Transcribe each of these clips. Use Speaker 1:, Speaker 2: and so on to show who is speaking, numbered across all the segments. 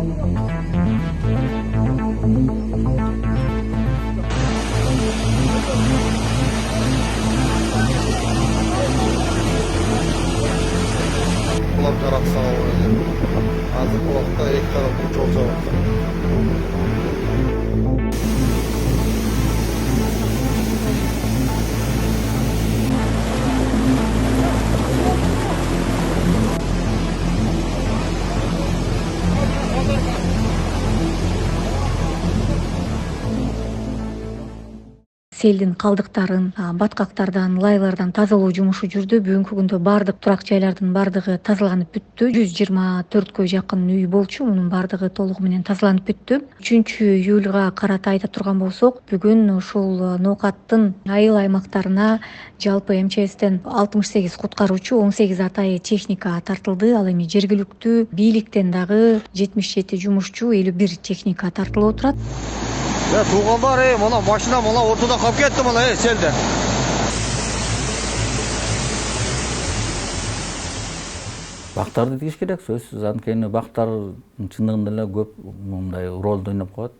Speaker 1: Булар жаратса азыр булакта 2 тарап жол жабылды.
Speaker 2: Селдин калдыктарын баткактардан, лайлардан тазалоо жумушу жүрдү. Бүгүнкү күндө бардык турак жайлардын бардыгы тазаланып бүттү. 124кө жакын үй болчу, мунун бардыгы толугу менен тазаланып бүттү. 3-июлга карата айта турган болсок, бүгүн ушул ноокаттын айыл аймактарына жалпы МЧСтен 68 куткаруучу, 18 атайы техника тартылды. Ал эми жергиликтүү бийликтен дагы 77 жумушчу, 51 техника тартылып отурат.
Speaker 1: Туугандар, мына машина мына ортодо калып кетти, мына селде.
Speaker 3: Бактарды тийиш керек, сөзсүз. Анткени бактар чындыгында эле көп мындай ролду ойноп коет.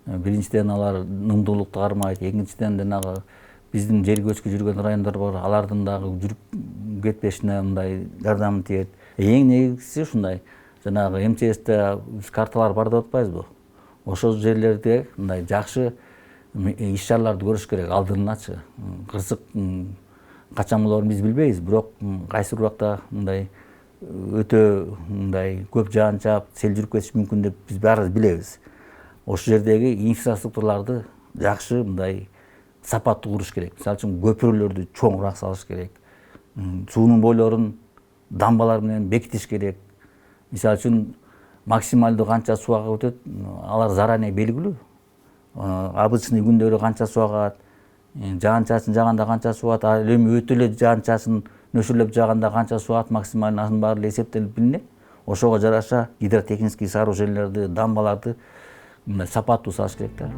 Speaker 3: Биринчиден алар нымдуулукту кармайт, экинчиден жанагы биздин жер көчкү жүргөн райондар бар, алардын дагы жүрүп кетпешине мындай жардамы тиет. Эң негизгиси ушундай, жанагы МЧСте карталар бар деп атпайбызбы? Ошол жерлерде мындай жакшы иш-чараларды көрүш керек алдыначы. Кырсык качан болоорун биз билбейбиз, бирок кайсы бир убакта мындай өтө мындай көп жаан чаап, сел жүрүп кетиши мүмкүн деп биз баарыбыз билебиз. Ошол жердеги инфраструктураларды жакшы мындай сапаттуу куруш керек. Мисалы үчүн көпүрөлөрдү чоңураак салыш керек. Суунун бойлорун дамбалар менен бекитиш керек. Мисалы үчүн максималдуу канча суу агып өтөт, алар заранее белгилүү. Обычный күндөрү канча суу агат, жаан-чачын жааганда канча суу агат, ал эми өтө эле жаан-чачын нөшөрлөп жааганда канча суу агат, максималдуу анын баары эле эсептелип билинет. Ошого жараша гидротехнический сооруженияларды, дамбаларды мындай сапаттуу салыш керек да.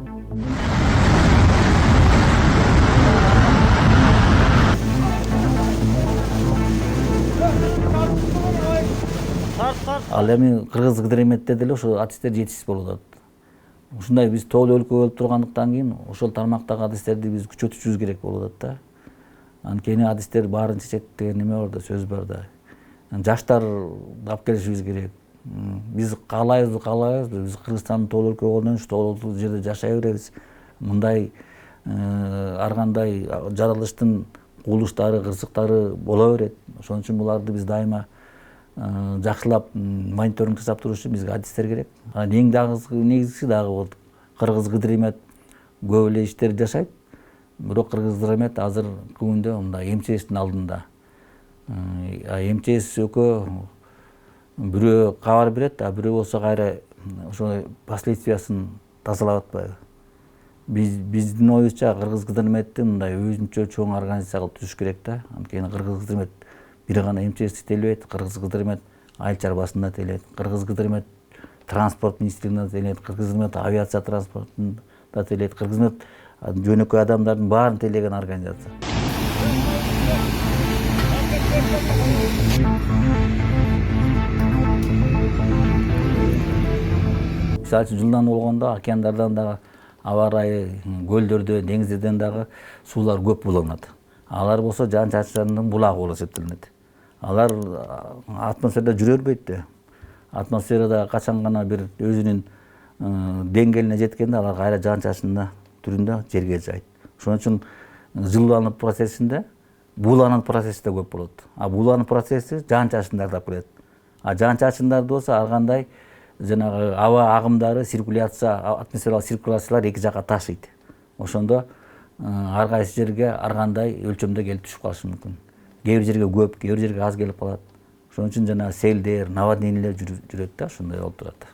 Speaker 3: Ал эми Кыргыз Гидрометте деле ошо адистер жетишсиз болуп атат. Ушундай биз тоолуу өлкө болуп тургандыктан кийин ошол тармактагы адистерди биз күчөтүшүбүз керек болуп атат да. Анткени адистер баарын чечет деген неме бар да, сөз бар да. Жаштар алып келишибиз керек. Биз каалайбызбы, биз Кыргызстандын тоолуу өлкө болгондон кийин тоолуу жерде жашай беребиз. Мындай ар кандай жаралыштын кубулуштары, кырсыктары боло берет. Ошон үчүн буларды биз дайыма жакшылап мониторинг жасап туруш үчүн бизге адистер керек. Эң негизгиси дагы бул Кыргыз Гидромет көп эле иштерди жашайт. Бирок Кыргыз Гидромет азыркы күндө мындай МЧСтин алдында. МЧС өкө бирөө кабар берет, а бирөө болсо кайра ошо последствиясын тазалап атпайбы. Биздин оюбузча Кыргыз Гидрометти мындай өзүнчө чоң организация кылып түзүш керек да. Анткени Кыргыз Гидромет бир гана МЧСти телебейт, Кыргыз Гидромет айыл чарбасында телейт, Кыргыз Гидромет транспорт министрлигинде телейт, Кыргыз Гидромет авиация транспортунда телейт, Кыргыз Гидромет жөнөкөй адамдардын баарын телеген организация. Мисалы үчүн жылдан болгондо океандардан дагы аба ырайы, көлдөрдө, деңиздерден дагы суулар көп буланат. Алар болсо жаан-чачындын булагы болуп эсептелинет. Алар атмосферада жүрө бербейт да. Атмосферада качан гана бир өзүнүн деңгээлине жеткенде алар кайра жаан-чачында түрүндө жерге жайт. Ошон үчүн жылуулануу процессинде буулануу процесси да көп болот. Буулануу процесси жаан-чачындарды алып келет. Жаан-чачындарды болсо ар кандай жанагы аба агымдары, атмосфералык циркуляциялар эки жакка ташыйт. Ошондо ар кайсы жерге ар кандай өлчөмдө келип түшүп калышы мүмкүн. Кээ бир жерге көп, кээ бир жерге аз келип калат. Ошон үчүн жанагы селдер, наводнениялер жүрөт да, ошондой болуп турат.